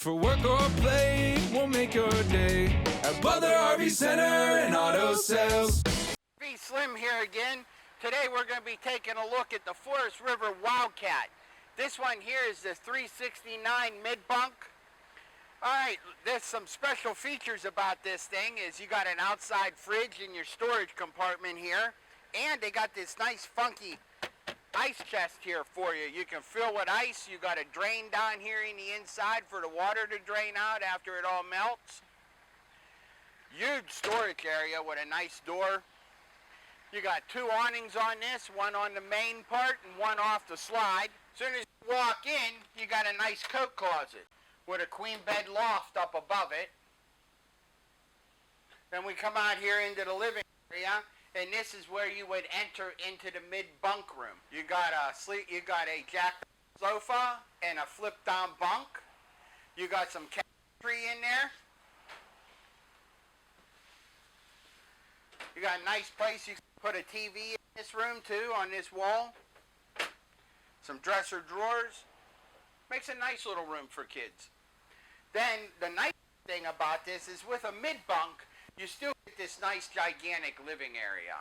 For work or play, we'll make your day at Butler RV Center and Auto Sales. Be Slim here again. Today we're going to be taking a look at the Forest River Wildcat. This one here is the 369 mid-bunk. Alright, there's some special features about this thing is you got an outside fridge in your storage compartment here, and they got this nice funky ice chest here for you. You can fill with ice. You got a drain down here in the inside for the water to drain out after it all melts. Huge storage area with a nice door. You got two awnings on this, one on the main part and one off the slide. As soon as you walk in, you got a nice coat closet with a queen bed loft up above it. Then we come out here into the living area, and this is where you would enter into the mid-bunk room. You got a jack sofa and a flip-down bunk. You got some cabinetry in there. You got a nice place you can put a TV in this room too, on this wall. Some dresser drawers. Makes a nice little room for kids. Then the nice thing about this is with a mid-bunk, you still get this nice gigantic living area.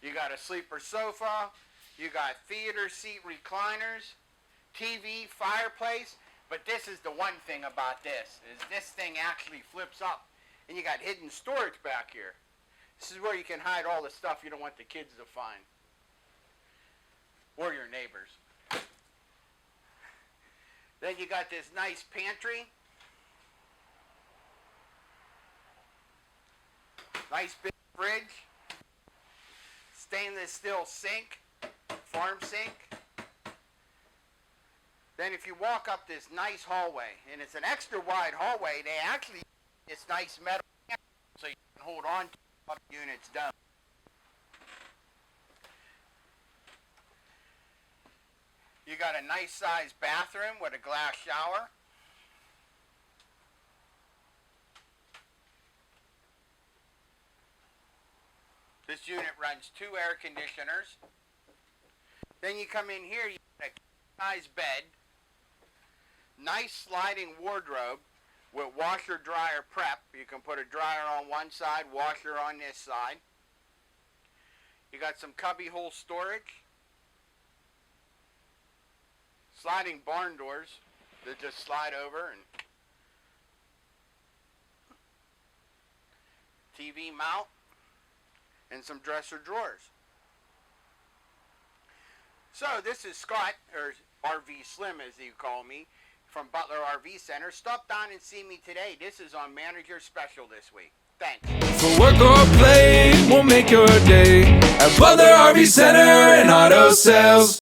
You got a sleeper sofa, you got theater seat recliners, TV, fireplace, but this is the one thing about this, is this thing actually flips up, and you got hidden storage back here. This is where you can hide all the stuff you don't want the kids to find, or your neighbors. Then you got this nice pantry. Nice big fridge, stainless steel sink, farm sink. Then if you walk up this nice hallway, and it's an extra wide hallway, they actually this nice metal so you can hold on to what the unit's done. You got a nice sized bathroom with a glass shower. This unit runs 2 air conditioners. Then you come in here, you got a nice bed, nice sliding wardrobe with washer dryer prep. You can put a dryer on one side, washer on this side. You got some cubby hole storage, sliding barn doors that just slide over, and TV mount, and some dresser drawers. So this is Scott, or RV Slim as you call me, from Butler RV Center. Stop down and see me today. This is on Manager Special this week. Thanks. For work or play, we'll make your day at Butler RV Center and Auto Sales.